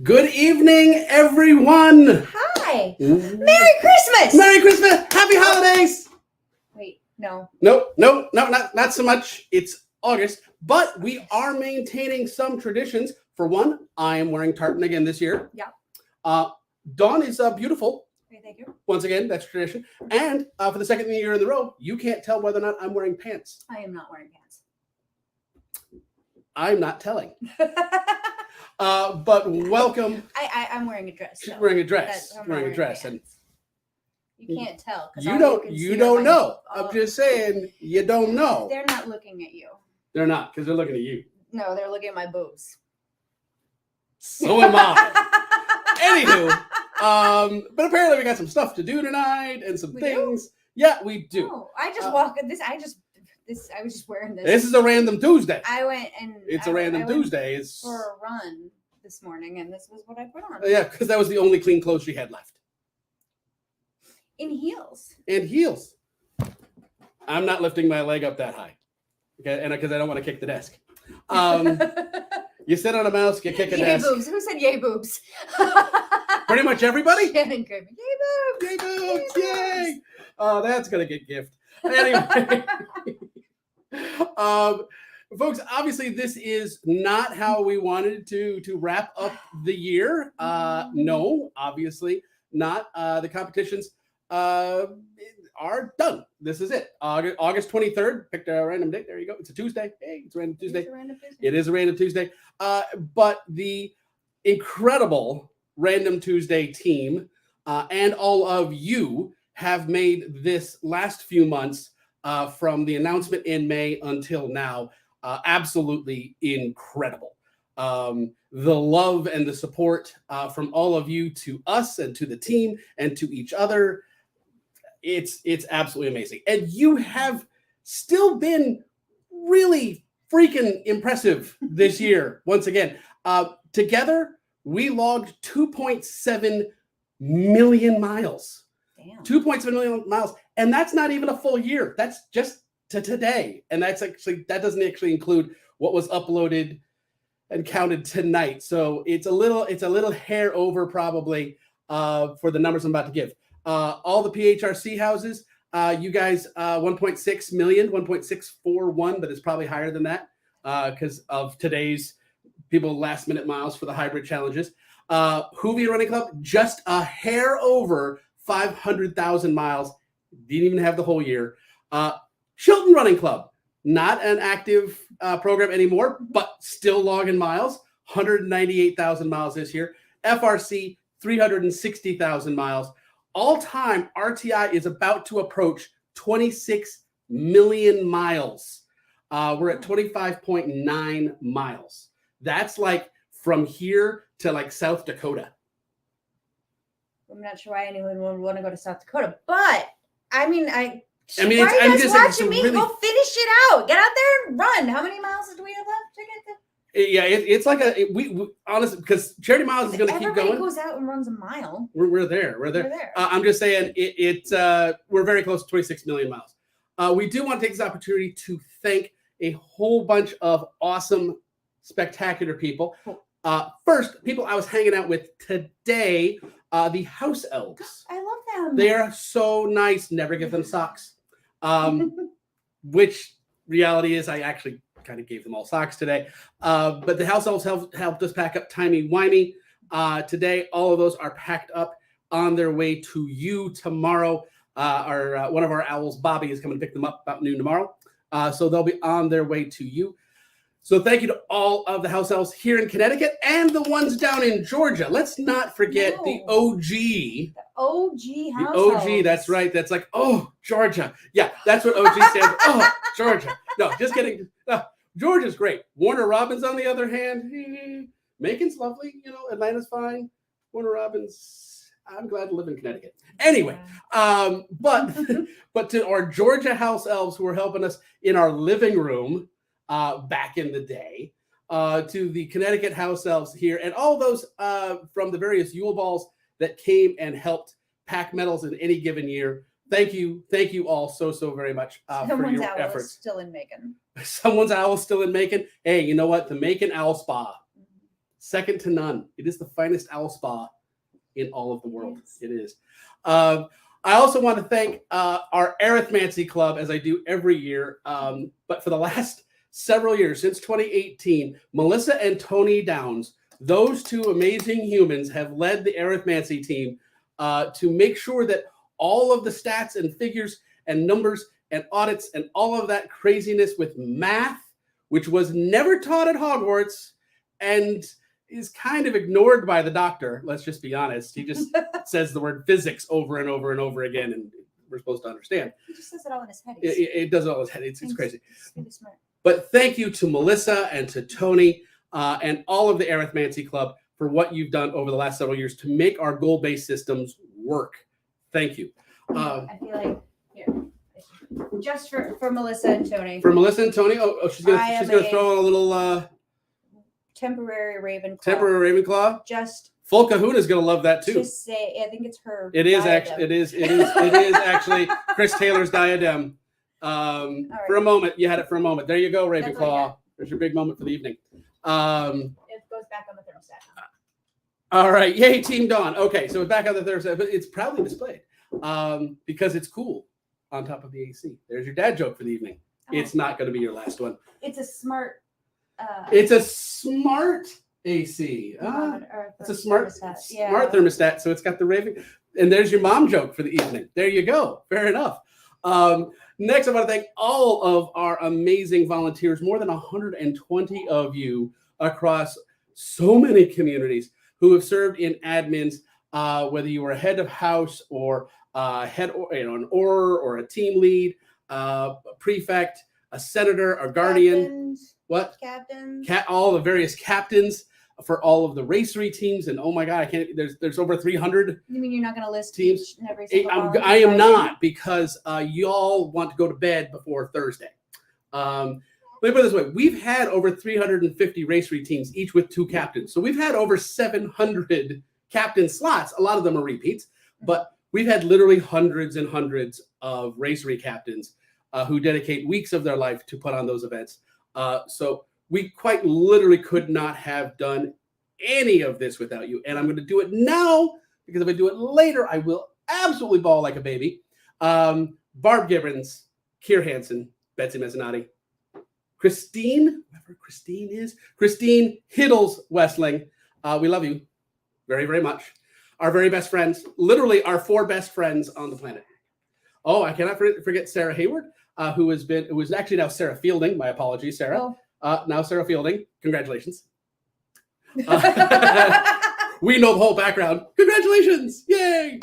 Good evening, everyone. Hi. Merry Christmas. Merry Christmas. Happy holidays. Wait, no. No, not so much. It's August, but we are maintaining some traditions. For one, I am wearing tartan again this year. Yeah. Dawn is beautiful. Okay, thank you. Once again, that's tradition. And for the second year in a row, you can't tell whether or not I'm wearing pants. I am not wearing pants. I'm not telling. But welcome. I'm wearing a dress. She's so wearing a dress. I'm not Wearing a dress, and you can't tell. you don't know. I'm just saying you don't know. They're not looking at you. They're not, because they're looking at you. No, they're looking at my boobs. So am I. Anywho, but apparently we got some stuff to do tonight and some things. Yeah, we do. No, I just walk this. I was just wearing this. This is a random Tuesday. I went and it's a random Tuesday. It's for a run this morning, and this was what I put on. Yeah, because that was the only clean clothes she had left. In heels. And heels. I'm not lifting my leg up that high. Okay, and because I don't want to kick the desk. You sit on a mouse, you kick a desk. Yay boobs. Who said yay boobs? Pretty much everybody. Shannon Kramer. Yay boobs. Yay boobs. Yay. Oh, that's gonna get gift. Anyway. Folks, obviously this is not how we wanted to wrap up the year. No, obviously not. The competitions are done. This is it. August 23rd. Picked a random date. There you go. It's a Tuesday. Hey, it's a random Tuesday. It is a random Tuesday. But the incredible Random Tuesday team and all of you have made this last few months from the announcement in May until now absolutely incredible. The love and the support from all of you to us and to the team and to each other. It's absolutely amazing. And you have still been really freaking impressive this year. Once again, together, we logged 2.7 million miles. Damn. 2.7 million miles. And that's not even a full year. That's just to today. And that doesn't actually include what was uploaded and counted tonight. So it's a little hair over probably for the numbers I'm about to give. All the PHRC houses, you guys, 1.6 million, 1.641, but it's probably higher than that because of today's people last minute miles for the hybrid challenges. Whovian Running Club, just a hair over 500,000 miles. Didn't even have the whole year. Chilton Running Club, not an active program anymore, but still logging miles. 198,000 miles this year. FRC, 360,000 miles. All time, RTI is about to approach 26 million miles. We're at 25.9 miles. That's like from here to like South Dakota. I'm not sure why anyone would want to go to South Dakota, but I mean, I'm guys just watching me? really... Go finish it out. Get out there and run. How many miles do we have left to get there? Yeah, it's like we honestly, because Charity Miles is going to keep going. Everybody goes out and runs a mile. We're there. I'm just saying we're very close to 26 million miles. We do want to take this opportunity to thank a whole bunch of awesome, spectacular people. First, people I was hanging out with today, the house elves. I love them. They are so nice. Never give them socks. Which reality is I actually kind of gave them all socks today. But the house elves helped us pack up timey-wimey. Today, all of those are packed up on their way to you tomorrow. One of our owls, Bobby, is coming to pick them up about noon tomorrow. So they'll be on their way to you. So thank you to all of the house elves here in Connecticut and the ones down in Georgia. Let's not forget the OG. The OG house The OG, elves. that's right. That's like, oh, Georgia. Yeah, that's what OG stands for. Oh, Georgia. No, just kidding. Georgia's great. Warner Robins, on the other hand, Macon's lovely. Atlanta's fine. Warner Robins, I'm glad to live in Connecticut. Anyway, but to our Georgia house elves who are helping us in our living room back in the day, to the Connecticut house elves here, and all those from the various Yule Balls that came and helped pack medals in any given year. Thank you all so very much for your efforts. Still in Macon. Someone's owl still in Macon. Hey, you know what? The Macon Owl Spa, second to none. It is the finest owl spa in all of the world. Yes. It is. I also want to thank our Arithmancy Club, as I do every year. But for the last several years, since 2018, Melissa and Tony Downs, those two amazing humans, have led the Arithmancy team to make sure that all of the stats and figures and numbers and audits and all of that craziness with math, which was never taught at Hogwarts and is kind of ignored by the doctor. Let's just be honest. He just says the word physics over and over and over again, and we're supposed to understand. He just says it all in his head. It does it all in his head. It's crazy. He's really smart. But thank you to Melissa and to Tony and all of the Arithmancy Club for what you've done over the last several years to make our goal-based systems work. Thank you. I feel like, here, just for Melissa and Tony. For Melissa and Tony, she's gonna throw in a little temporary Ravenclaw. Temporary Ravenclaw. Just Full Kahuna's gonna love that too. to say, I think it's her. It is diadem. actually. It is actually Chris Taylor's diadem. right. For a moment, you had it for a moment. There you go, That's what I Ravenclaw. got. There's your big moment for the evening. It goes back on the thermostat. All right, yay, Team Dawn. Okay, so it's back on the thermostat, but it's proudly displayed because it's cool on top of the AC. There's your dad joke for the evening. It's not going to be your last one. It's a smart. It's a smart AC. It's a smart thermostat. So it's got the Raven. And there's your mom joke for the evening. There you go. Fair enough. Next, I want to thank all of our amazing volunteers, more than 120 of you across so many communities who have served in admins, whether you were a head of house or head, an auror or a team lead, a prefect, a senator, a guardian. Captains. What? Captains. All the various captains for all of the racery teams, and oh my god, I can't. There's over 300. You mean you're not going to list teams? each and every single volunteer? I am not, because y'all want to go to bed before Thursday. Let me put it this way: we've had over 350 racery teams, each with 2 captains. So we've had over 700 captain slots. A lot of them are repeats, but we've had literally hundreds and hundreds of racery captains who dedicate weeks of their life to put on those events. So we quite literally could not have done any of this without you. And I'm going to do it now, because if I do it later, I will absolutely bawl like a baby. Barb Gibbons, Kier Hansen, Betsy Mezzanotti, Christine, whoever Christine is, Christine Hiddles Westling. We love you very, very much. Our very best friends, literally our 4 best friends on the planet. Oh, I cannot forget Sarah Hayward, who was actually now Sarah Fielding. My apologies, Sarah. Oh. Now Sarah Fielding. Congratulations. We know the whole background. Congratulations. Yay.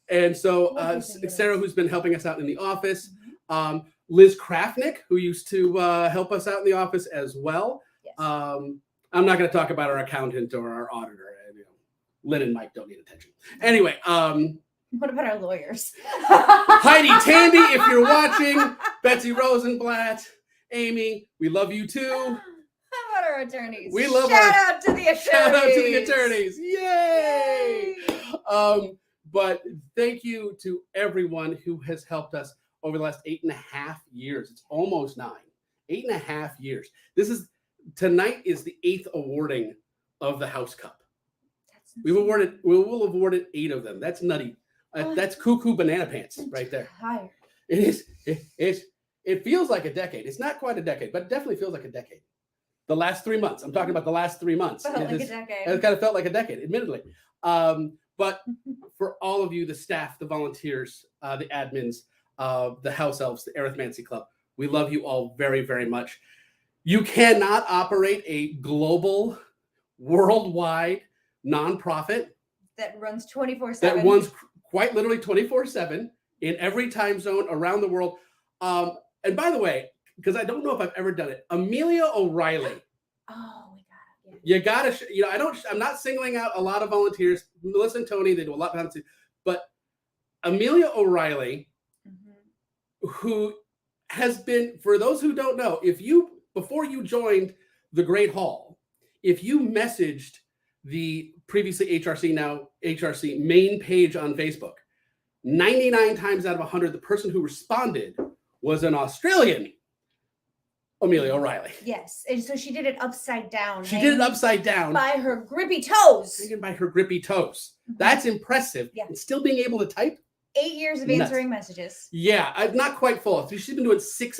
And so Sarah, who's been helping us out in the office. Liz Krafnick, who used to help us out in the office as well. Yes. I'm not going to talk about our accountant or our auditor. Lynn and Mike don't need attention. Anyway. What about our lawyers? Heidi Tandy, if you're watching, Betsy Rosenblatt, Amy, we love you too. How about our attorneys? We love Shout out to the attorneys. Shout out to the attorneys. Yay! But thank you to everyone who has helped us over the last 8.5 years. It's almost 9. 8.5 years. Tonight is the 8th awarding of the House Cup. We will have awarded 8 of them. That's nutty. That's cuckoo banana pants right there. It is. It feels like a decade. It's not quite a decade, but it definitely feels like a decade. The last 3 months. I'm talking about the last 3 months. Felt like a decade. It kind of felt like a decade, admittedly. But for all of you, the staff, the volunteers, the admins, the house elves, the Arithmancy Club, we love you all very, very much. You cannot operate a global, worldwide nonprofit that runs 24/7. That runs quite literally 24/7 in every time zone around the world. And by the way, because I don't know if I've ever done it, Amelia O'Reilly. Oh my God! Yeah. You gotta. I'm not singling out a lot of volunteers. Melissa and Tony, they do a lot behind the scenes. But Amelia O'Reilly, who has been, for those who don't know, before you joined the Great Hall, if you messaged the previously HRC, now HRC main page on Facebook, 99 times out of 100, the person who responded was an Australian. Amelia O'Reilly. Yes, and so she did it upside down. She did it upside down. By her grippy toes. Hanging by her grippy toes. That's impressive. Yeah. And still being able to type. 8 years of answering messages. Yeah, I'm not quite full. She's been doing 6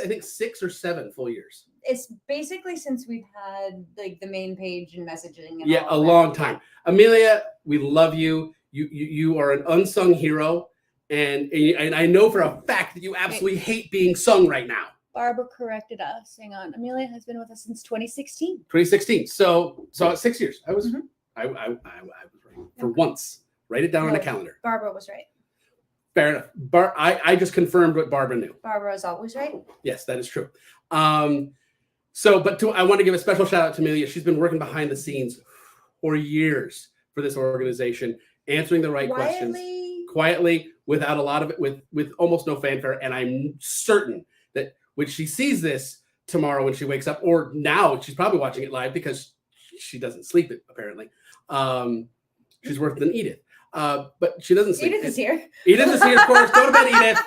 or 7 full years. It's basically since we've had like the main page and messaging. And Yeah, a long time. Amelia, we love you. You are an unsung hero. And I know for a fact that you absolutely hate being sung right now. Barbara corrected us. Hang on. Amelia has been with us since 2016. 2016. So 6 years. I was I was right for once. Write it down on a calendar. Barbara was right. Fair enough. I just confirmed what Barbara knew. Barbara is always right. Yes, that is true. I want to give a special shout out to Amelia. She's been working behind the scenes for years for this organization, answering the right questions quietly, without a lot of it, with almost no fanfare. And I'm certain that when she sees this tomorrow when she wakes up, or now she's probably watching it live because she doesn't sleep apparently. She's worse than Edith. But she doesn't sleep. Edith is here. Edith is here, of course. Go to bed, Edith.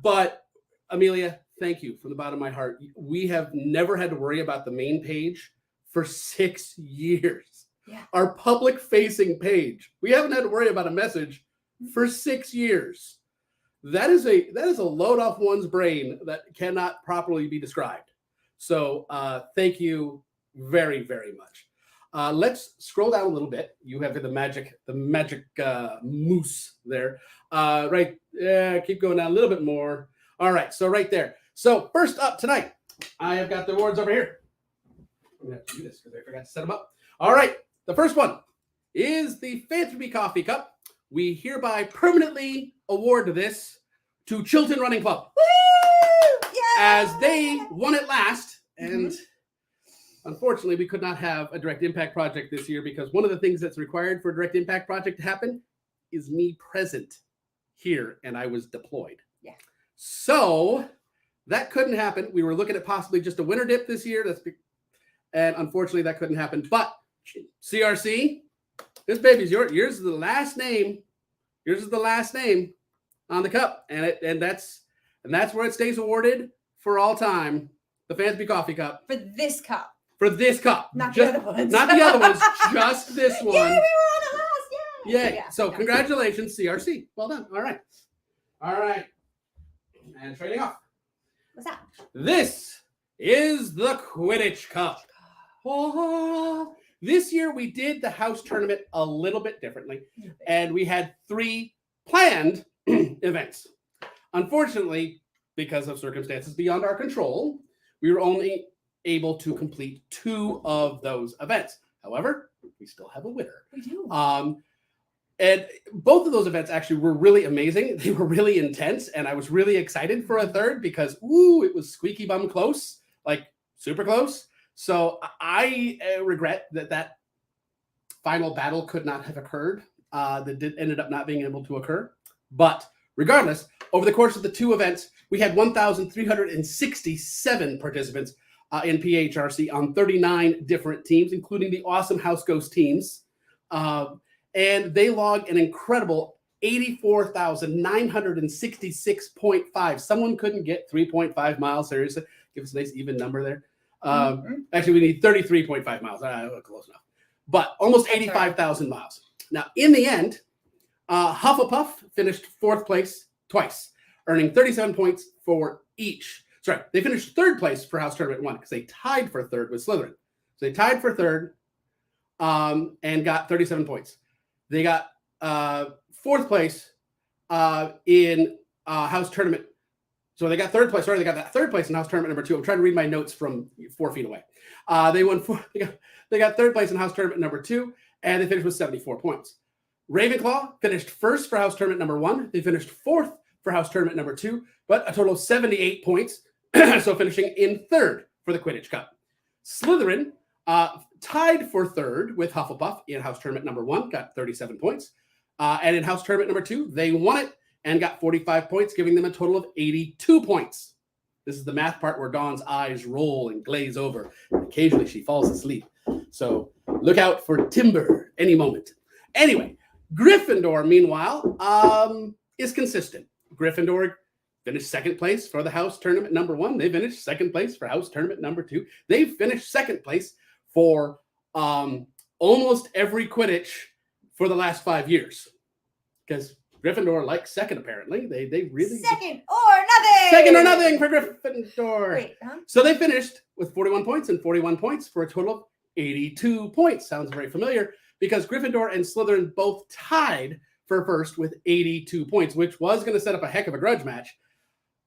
But Amelia, thank you from the bottom of my heart. We have never had to worry about the main page for 6 years. Yeah. Our public-facing page. We haven't had to worry about a message for 6 years. That is a load off one's brain that cannot properly be described. So thank you very, very much. Let's scroll down a little bit. You have the magic moose there. Right. Yeah, keep going down a little bit more. All right. So right there. So first up tonight, I have got the awards over here. I'm going to have to do this because I forgot to set them up. All right. The first one is the Fanthropy Coffee Cup. We hereby permanently award this to Chilton Running Club. Woo! Yay! As they won it last. And unfortunately, we could not have a direct impact project this year because one of the things that's required for a direct impact project to happen is me present here, and I was deployed. Yeah. So that couldn't happen. We were looking at possibly just a winter dip this year. And unfortunately, that couldn't happen. But CRC, this baby's yours. Yours is the last name. Yours is the last name on the cup, and that's where it stays awarded for all time. The Fanthropy Coffee Cup. For this cup. For this cup. Not the other ones. Not the other ones, just this one. Yay, we were on it last. Yay. Yeah. So congratulations, CRC. Well done. All right. All right. And trading off. What's that? This is the Quidditch Cup. Oh, this year we did the house tournament a little bit differently, and we had 3 planned events. Unfortunately, because of circumstances beyond our control, we were only able to complete 2 of those events. However, we still have a winner. We do. And both of those events actually were really amazing. They were really intense, and I was really excited for a third because, it was squeaky bum close, like super close. So I regret that final battle could not have occurred. Ended up not being able to occur. But regardless, over the course of the 2 events, we had 1,367 participants in PHRC on 39 different teams, including the awesome House Ghost teams. And they logged an incredible 84,966.5. Someone couldn't get 3.5 miles. Seriously, give us a nice even number there. Actually, we need 33.5 miles. Close enough. But almost 85,000 miles. Now, in the end, Hufflepuff finished 4th place twice, earning 37 points for each. Sorry, they finished 3rd place for House Tournament 1 because they tied for 3rd with Slytherin. So they tied for 3rd and got 37 points. They got 4th place in House Tournament. So they got 3rd place. Sorry, they got that 3rd place in House Tournament number 2. I'm trying to read my notes from 4 feet away. They got 3rd place in House Tournament number 2, and they finished with 74 points. Ravenclaw finished 1st for House Tournament number 1. They finished 4th for House Tournament number 2, but a total of 78 points, so finishing in 3rd for the Quidditch Cup. Slytherin tied for 3rd with Hufflepuff in House Tournament number 1, got 37 points. And in House Tournament number 2, they won it and got 45 points, giving them a total of 82 points. This is the math part where Dawn's eyes roll and glaze over. And occasionally she falls asleep. So look out for Timber any moment. Anyway, Gryffindor, meanwhile, is consistent. Gryffindor finished second place for the house tournament number 1. They finished second place for house tournament number 2. They finished second place for almost every Quidditch for the last 5 years. Because Gryffindor likes second, apparently. They really... Second or nothing! Second or nothing for Gryffindor. Wait, huh? So they finished with 41 points and 41 points for a total of 82 points. Sounds very familiar because Gryffindor and Slytherin both tied for first with 82 points, which was going to set up a heck of a grudge match.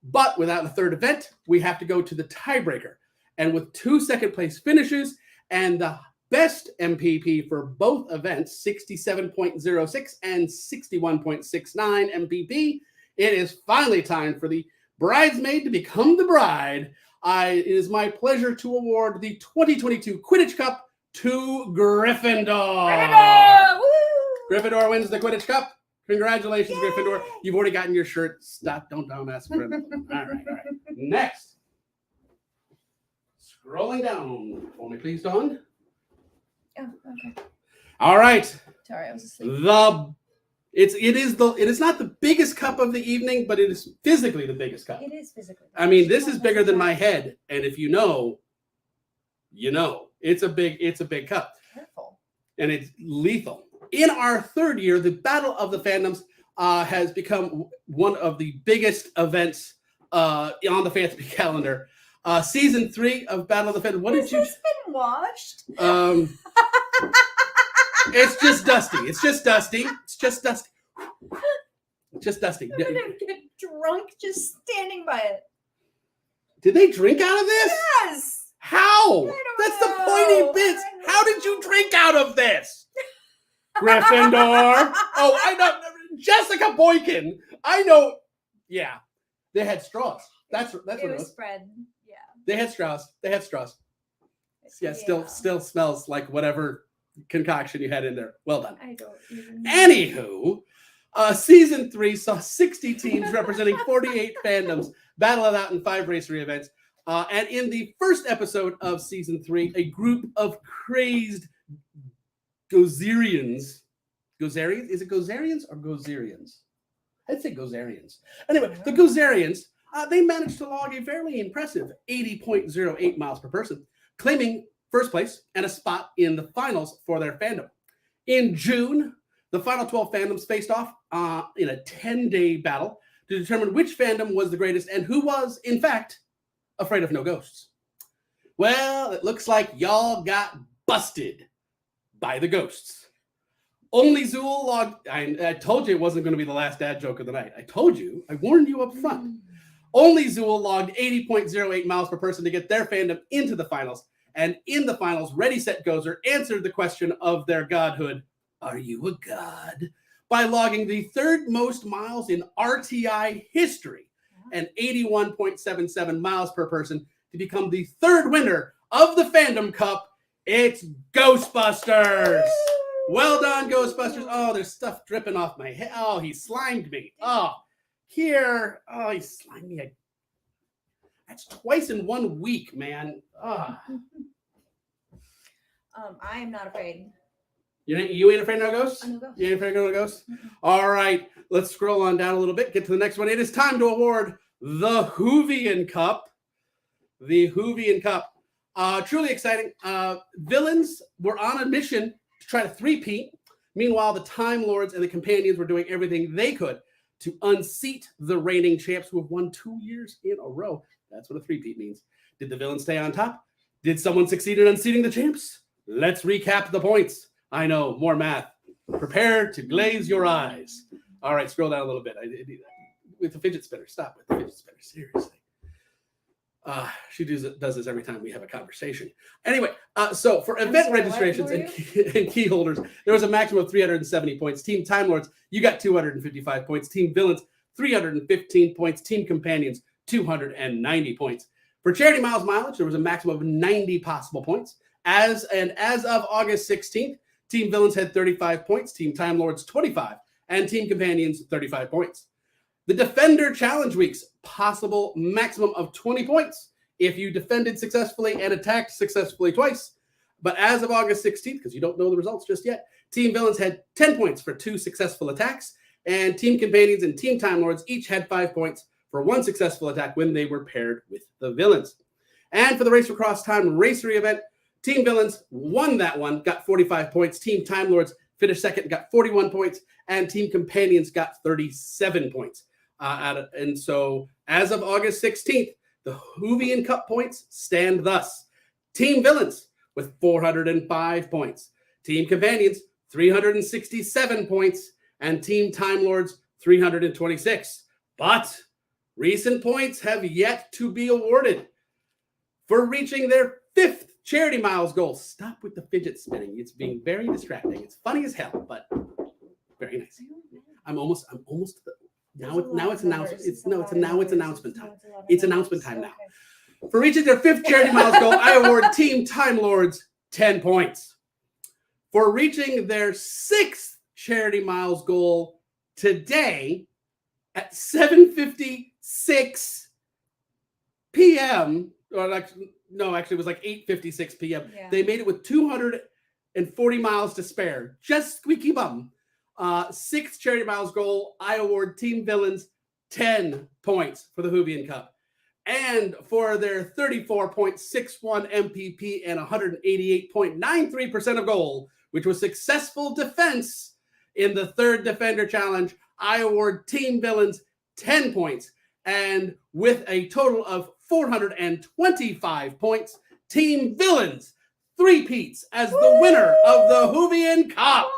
But without the third event, we have to go to the tiebreaker. And with 2 second-place finishes and the best MPP for both events, 67.06 and 61.69 MPP, it is finally time for the bridesmaid to become the bride. It is my pleasure to award the 2022 Quidditch Cup to Gryffindor. Gryffindor! Woo! Gryffindor wins the Quidditch Cup. Congratulations, Yay! Gryffindor. You've already gotten your shirt. Stop. Don't ask for it. All right. Next. Scrolling down. For me, please, Dawn. Oh, okay. All right. Sorry, I was asleep. It is not the biggest cup of the evening, but it is physically the biggest cup. It is physically. I mean, this is bigger than my head, and if you know, you know. It's a big cup. Careful. And it's lethal. In our 3rd year, the Battle of the Fandoms has become one of the biggest events on the Fanthropy calendar. Season 3 of Battle of the Fandoms. What did you? Has this been watched? It's just dusty. It's just dusty. I'm gonna get drunk just standing by it. Did they drink out of this? Yes. How? That's the pointy bits. How did you drink out of this? Gryffindor. Oh, I know. Jessica Boykin. I know. Yeah. They had straws. That's what it was. Spread. Yeah. They had straws. Yeah, still smells like whatever concoction you had in there. Well done. I don't even know. Anywho, season 3 saw 60 teams representing 48 fandoms battle it out in 5 racery events. And in the first episode of season 3, a group of crazed Gozerians. Gozerians? Is it Gozerians or Gozerians? I'd say Gozerians. Anyway, the Gozerians, they managed to log a fairly impressive 80.08 miles per person, claiming first place and a spot in the finals for their fandom. In June, the final 12 fandoms faced off in a 10-day battle to determine which fandom was the greatest and who was, in fact, afraid of no ghosts. Well, it looks like y'all got busted by the ghosts. Only Zool logged... I told you it wasn't going to be the last dad joke of the night. I told you. I warned you up front. Only Zool logged 80.08 miles per person to get their fandom into the finals. And in the finals, Ready, Set, Gozer answered the question of their godhood, are you a god? By logging the 3rd most miles in RTI history and 81.77 miles per person to become the 3rd winner of the Fandom Cup. It's Ghostbusters. Well done, Ghostbusters. Oh, there's stuff dripping off my head. Oh, he slimed me. Oh, here. Oh, he slimed me. That's twice in 1 week, man. Oh. I am not afraid. You ain't afraid of no ghosts? No ghosts. You ain't afraid of no ghosts? All right, let's scroll on down a little bit, get to the next one. It is time to award the Whovian Cup. The Whovian Cup. Truly exciting. Villains were on a mission to try to three-peat. Meanwhile, the Time Lords and the Companions were doing everything they could to unseat the reigning champs who have won 2 years in a row. That's what a three-peat means. Did the villains stay on top? Did someone succeed in unseating the champs? Let's recap the points. I know, more math. Prepare to glaze your eyes. All right, scroll down a little bit. With the fidget spinner. Stop with the fidget spinner. Seriously. She does this every time we have a conversation. Anyway, so for event registrations and key holders, there was a maximum of 370 points. Team Time Lords, you got 255 points. Team Villains, 315 points. Team Companions, 290 points. For Charity Miles Mileage, there was a maximum of 90 possible points. As of August 16th, Team Villains had 35 points, Team Time Lords 25, and Team Companions 35 points. The Defender Challenge Weeks, possible maximum of 20 points if you defended successfully and attacked successfully twice. But as of August 16th, because you don't know the results just yet, Team Villains had 10 points for 2 successful attacks, and Team Companions and Team Time Lords each had 5 points for one successful attack when they were paired with the villains. And for the Race Across Time Racery event, Team Villains won that one, got 45 points. Team Time Lords finished second, got 41 points. And Team Companions got 37 points. And so as of August 16th, the Whovian Cup points stand thus. Team Villains with 405 points. Team Companions, 367 points. And Team Time Lords, 326. But recent points have yet to be awarded for reaching their 5th Charity Miles goal. Stop with the fidget spinning. It's being very distracting. It's funny as hell, but very nice. I'm almost now it's announcement. It's announcement time. It's announcement time now. For reaching their 5th Charity Miles goal, I award Team Time Lords 10 points. For reaching their 6th Charity Miles goal today at 7:56 p.m. Actually, it was like 8:56 p.m. Yeah. They made it with 240 miles to spare. Just squeaky bum. 6th Charity Miles goal, I award Team Villains 10 points for the Whovian Cup. And for their 34.61 MPP and 188.93% of goal, which was successful defense in the 3rd Defender Challenge, I award Team Villains 10 points. And with a total of 425 points, Team Villains three-peats as the winner of the Whovian Cup.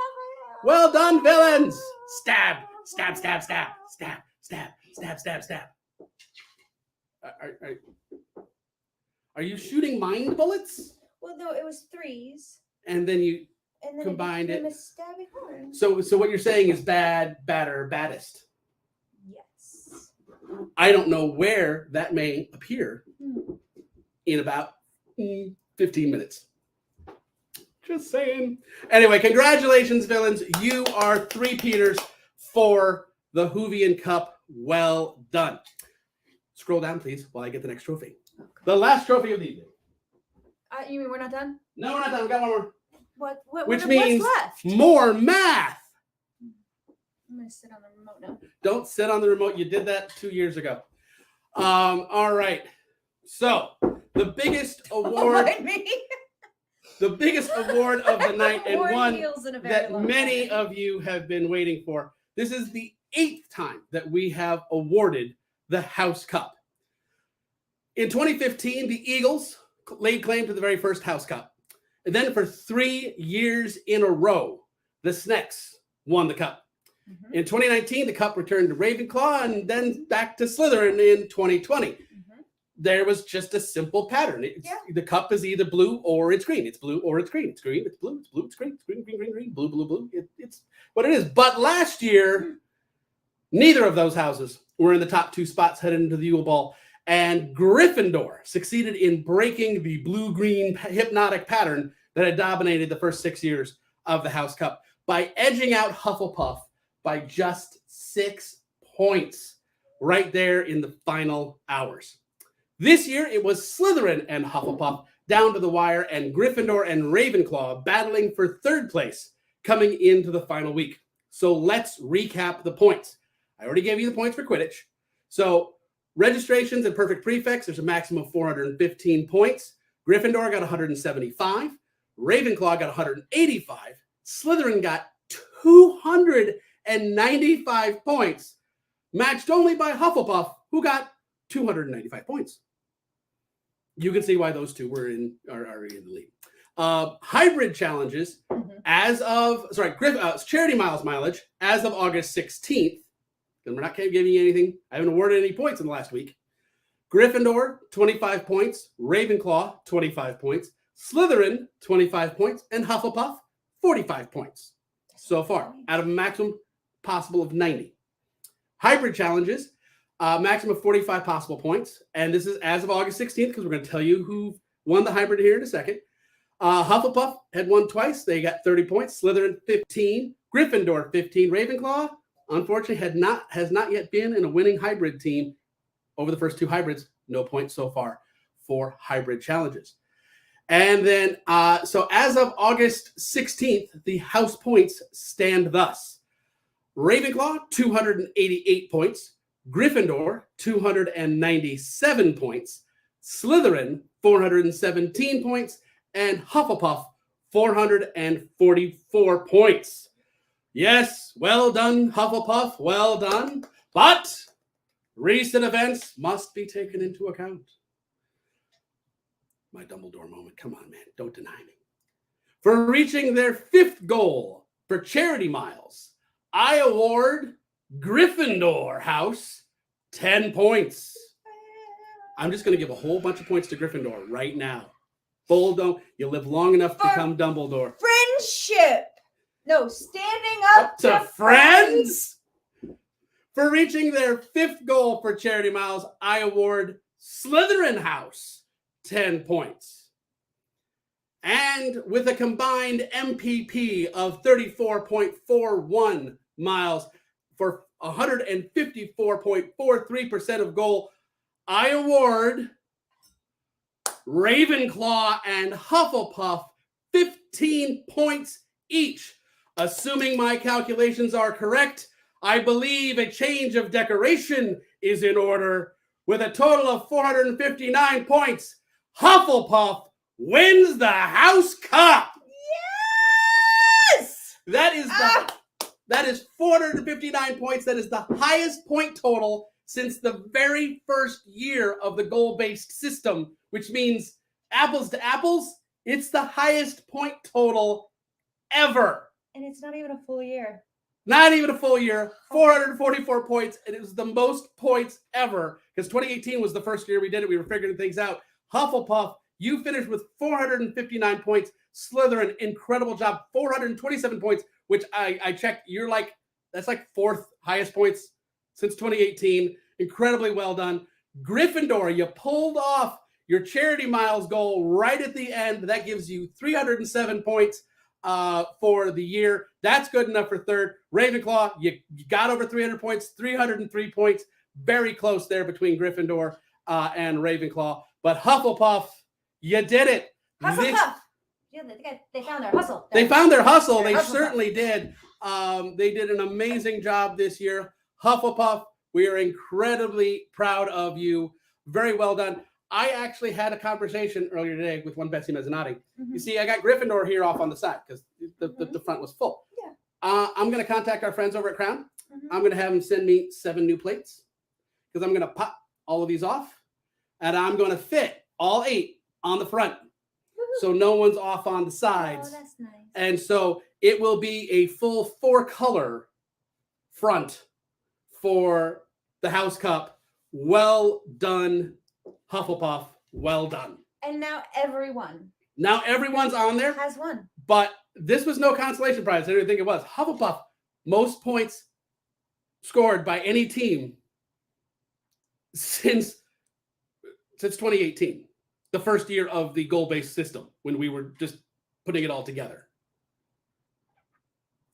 Well done, Villains! Stab, stab, stab, stab, stab, stab, stab, stab, stab. Are you shooting mind bullets? Well, no, it was 3s. And then you And then combined it. A stabby horn. So what you're saying is bad, badder, baddest. Yes. I don't know where that may appear in about 15 minutes. Just saying. Anyway, congratulations, Villains. You are 3-peaters for the Whovian Cup. Well done. Scroll down, please, while I get the next trophy. Okay. The last trophy of the evening. You mean we're not done? No, we're not done. We got one more. What Which means what's left? more math. I'm going to sit on the remote now. Don't sit on the remote. You did that 2 years ago. All right. So the biggest award, the biggest award of the night, and one that many of you have been waiting for. This is the 8th time that we have awarded the House Cup. In 2015, the Eagles laid claim to the very first House Cup. And then for 3 years in a row, the Snacks won the cup. Mm-hmm. In 2019, the cup returned to Ravenclaw and then back to Slytherin in 2020. Mm-hmm. There was just a simple pattern. The cup is either blue or it's green. It's blue or it's green. It's green, it's blue, it's blue, it's green, it's green, green, green, green, blue, blue, blue. It's what it is. But last year, neither of those houses were in the top 2 spots headed into the Yule Ball. And Gryffindor succeeded in breaking the blue-green hypnotic pattern that had dominated the first 6 years of the House Cup by edging out Hufflepuff by just 6 points right there in the final hours. This year, it was Slytherin and Hufflepuff down to the wire, and Gryffindor and Ravenclaw battling for 3rd place coming into the final week. So let's recap the points. I already gave you the points for Quidditch. So registrations and perfect prefects, there's a maximum of 415 points. Gryffindor got 175. Ravenclaw got 185. Slytherin got 295 points, matched only by Hufflepuff, who got 295 points. You can see why those two are in the lead. Hybrid challenges as of, Charity Miles mileage as of August 16th. And we're not giving you anything. I haven't awarded any points in the last week. Gryffindor, 25 points. Ravenclaw, 25 points. Slytherin, 25 points. And Hufflepuff, 45 points so far, out of a maximum possible of 90. Hybrid challenges, maximum of 45 possible points. And this is as of August 16th, because we're going to tell you who won the hybrid here in a second. Hufflepuff had won twice. They got 30 points. Slytherin, 15. Gryffindor, 15. Ravenclaw, unfortunately, has not yet been in a winning hybrid team over the first 2 hybrids. No points so far for hybrid challenges. And then, so as of August 16th, the house points stand thus. Ravenclaw, 288 points. Gryffindor, 297 points. Slytherin, 417 points. And Hufflepuff, 444 points. Yes, well done, Hufflepuff, well done. But recent events must be taken into account. My Dumbledore moment. Come on, man. Don't deny me. For reaching their 5th goal for charity miles, I award Gryffindor House 10 points. I'm just going to give a whole bunch of points to Gryffindor right now. Boldo, you live long enough to become Dumbledore. Friendship. No, standing up to friends. For reaching their 5th goal for charity miles, I award Slytherin House 10 points. And with a combined MPP of 34.41 miles for 154.43% of goal, I award Ravenclaw and Hufflepuff 15 points each. Assuming my calculations are correct, I believe a change of decoration is in order. With a total of 459 points, Hufflepuff wins the House Cup. Yes! That is 459 points. That is the highest point total since the very first year of the goal-based system, which means apples to apples, it's the highest point total ever. And it's not even a full year. Not even a full year, 444 points, and it was the most points ever, because 2018 was the first year we did it. We were figuring things out. Hufflepuff, you finished with 459 points. Slytherin, incredible job, 427 points, which I checked. You're like, that's like 4th highest points since 2018. Incredibly well done. Gryffindor, you pulled off your charity miles goal right at the end. That gives you 307 points for the year. That's good enough for 3rd. Ravenclaw, you got over 300 points, 303 points. Very close there between Gryffindor and Ravenclaw. But Hufflepuff, you did it. Hufflepuff. Yeah, they found their hustle. They found their hustle. They Hufflepuff. certainly did. They did an amazing job this year. Hufflepuff, we are incredibly proud of you. Very well done. I actually had a conversation earlier today with one Betsy Mezzanotte. Mm-hmm. You see, I got Gryffindor here off on the side because the front was full. Yeah. I'm going to contact our friends over at Crown. Mm-hmm. I'm going to have them send me 7 new plates because I'm going to pop all of these off and I'm going to fit all 8 on the front. Woo-hoo. So no one's off on the sides. Oh, that's nice. And so it will be a full 4-color front for the House Cup. Well done, Hufflepuff. Well done. And now everyone's on there. Has one. But this was no consolation prize. I didn't think it was. Hufflepuff, most points scored by any team since 2018, the first year of the goal-based system when we were just putting it all together.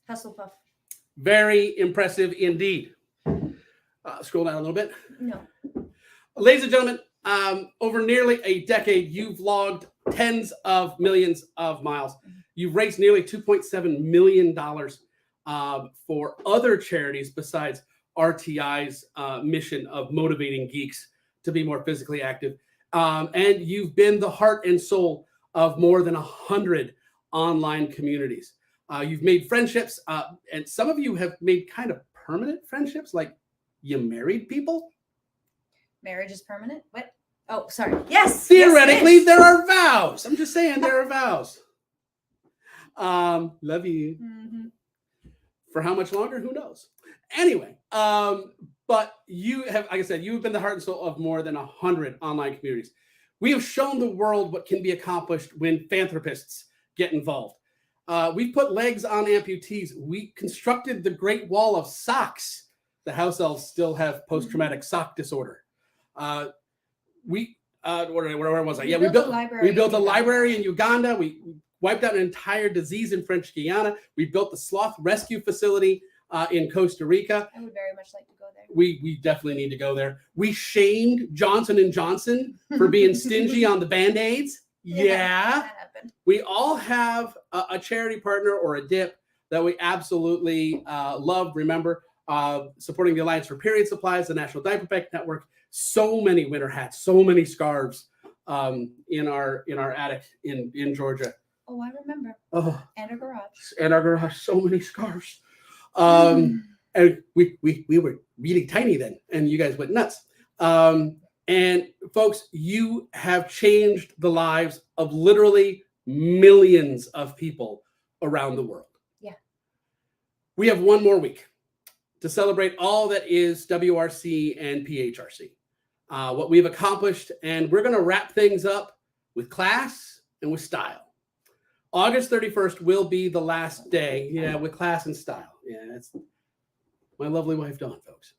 Hufflepuff. Very impressive indeed. Scroll down a little bit. No. Ladies and gentlemen, over nearly a decade, you've logged tens of millions of miles. You've raised nearly $2.7 million for other charities besides RTI's mission of motivating geeks to be more physically active. And you've been the heart and soul of more than 100 online communities. You've made friendships, and some of you have made kind of permanent friendships, like you married people. Marriage is permanent? What? Oh, sorry. Yes. Theoretically, yes, there are vows. I'm just saying there are vows. Love you. Mm-hmm. For how much longer? Who knows? Anyway, but you have, like I said, you've been the heart and soul of more than 100 online communities. We have shown the world what can be accomplished when Fanthropists get involved. We've put legs on amputees. We constructed the Great Wall of Socks. The house elves still have post-traumatic sock disorder. Where was I? Yeah, we built a library in Uganda. We wiped out an entire disease in French Guiana. We built the sloth rescue facility in Costa Rica. I would very much like to go there. We definitely need to go there. We shamed Johnson & Johnson for being stingy on the Band-Aids. Yeah. That happened. We all have a charity partner or a dip that we absolutely love. Remember, supporting the Alliance for Period Supplies, the National Diaper Bank Network. So many winter hats, so many scarves in our attic in Georgia. Oh, I remember. Oh, And our garage. and our garage, so many scarves. And we were really tiny then, and you guys went nuts. And folks, you have changed the lives of literally millions of people around the world. Yeah. We have one more week to celebrate all that is WRC and PHRC, what we've accomplished, and we're going to wrap things up with class and with style. August 31st will be the last day, with class and style. Yeah, that's my lovely wife, Dawn, folks.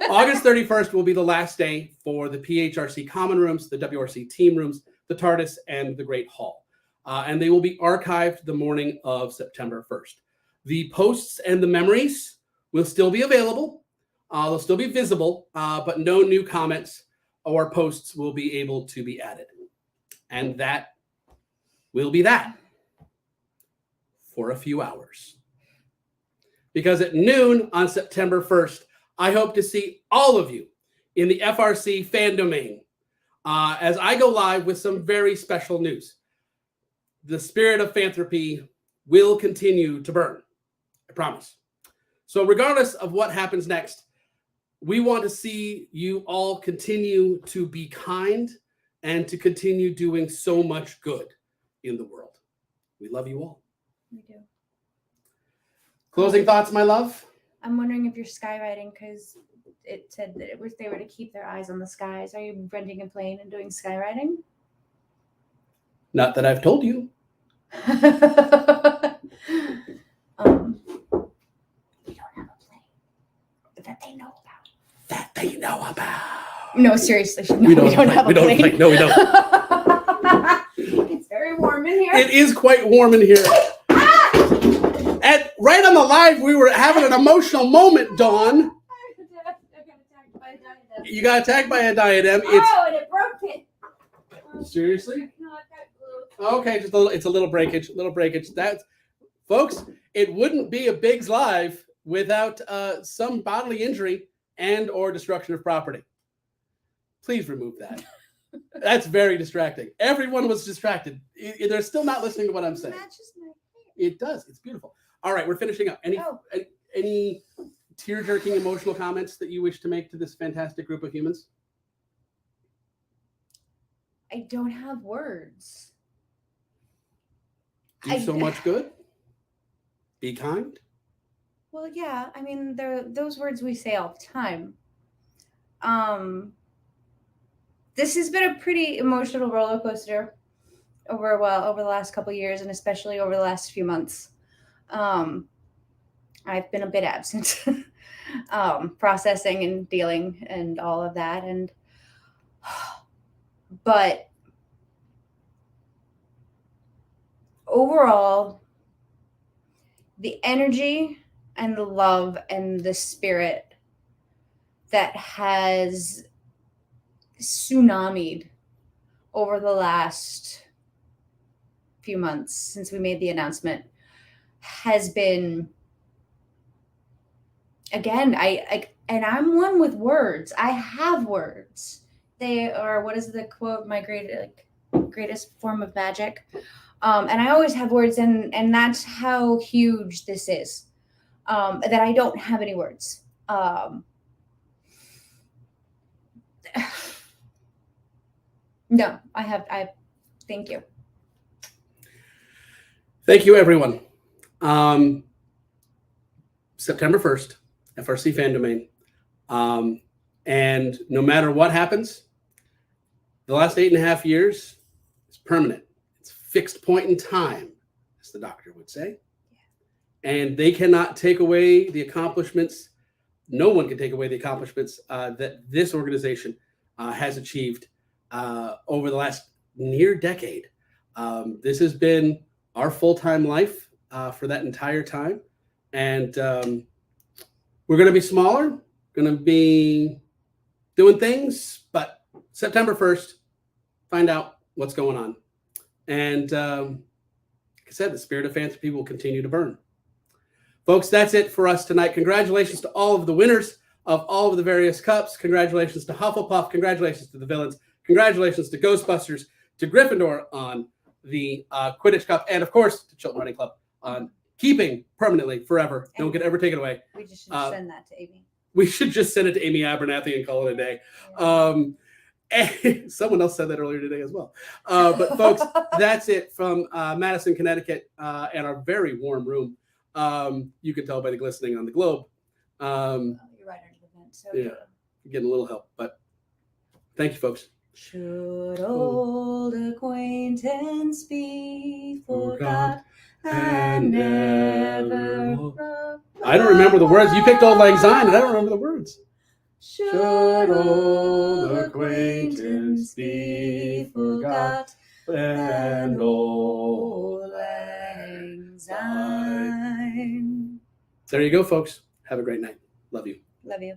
August 31st will be the last day for the PHRC common rooms, the WRC team rooms, the TARDIS, and the Great Hall. And they will be archived the morning of September 1st. The posts and the memories will still be available. They'll still be visible, but no new comments or posts will be able to be added. And that will be that for a few hours. Because at noon on September 1st, I hope to see all of you in the FRC fan domain as I go live with some very special news. The spirit of Fanthropy will continue to burn. I promise. So regardless of what happens next, we want to see you all continue to be kind and to continue doing so much good in the world. We love you all. We do. Closing thoughts, my love? I'm wondering if you're skywriting because it said that if they were to keep their eyes on the skies. Are you renting a plane and doing skywriting? Not that I've told you. We don't have a plane that they know about. That they know about. No, seriously. No, we don't have a plane. No, we don't. It's very warm in here. It is quite warm in here. And right on the live, we were having an emotional moment, Dawn. You got attacked by a diadem. And it broke it. Seriously? No, I've got glue. Okay, just a little. It's a little breakage. That's, folks. It wouldn't be a Biggs Live without some bodily injury and/or destruction of property. Please remove that. That's very distracting. Everyone was distracted. They're still not listening to what I'm saying. Matches my hair. It does. It's beautiful. All right, we're finishing up. Any tear-jerking emotional comments that you wish to make to this fantastic group of humans? I don't have words. Do so much good. Be kind. Well, yeah. I mean, those words we say all the time. This has been a pretty emotional roller coaster over the last couple of years, and especially over the last few months. I've been a bit absent, processing and dealing and all of that. But overall, the energy and the love and the spirit that has tsunamied over the last few months since we made the announcement has been, again, and I'm one with words. I have words. They are, what is the quote? My greatest form of magic. And I always have words, and that's how huge this is. That I don't have any words. No, I thank you. Thank you, everyone. September 1st, FRC fan domain. And no matter what happens, the last 8.5 years is permanent. It's a fixed point in time, as the doctor would say. Yeah. And they cannot take away the accomplishments. No one can take away the accomplishments that this organization has achieved over the last near decade. This has been our full-time life for that entire time. And we're going to be smaller, going to be doing things, but September 1st, find out what's going on. And like I said, the spirit of Fanthropy will continue to burn. Folks, that's it for us tonight. Congratulations to all of the winners of all of the various cups. Congratulations to Hufflepuff. Congratulations to the villains. Congratulations to Ghostbusters, to Gryffindor on the Quidditch Cup, and of course to Chilton Running Club on keeping permanently forever. Don't get ever taken away. We just should send that to Amy. We should just send it to Amy Abernathy and call it a day. And someone else said that earlier today as well. But folks, that's it from Madison, Connecticut, and our very warm room. You can tell by the glistening on the globe. You're right under the vent. So yeah, getting a little help, but thank you, folks. Should old acquaintance be forgot and never? I don't remember the words. You picked Auld Lang Syne, and I don't remember the words. Should old acquaintance be forgot and Auld Lang Syne? There you go, folks. Have a great night. Love you. Love you.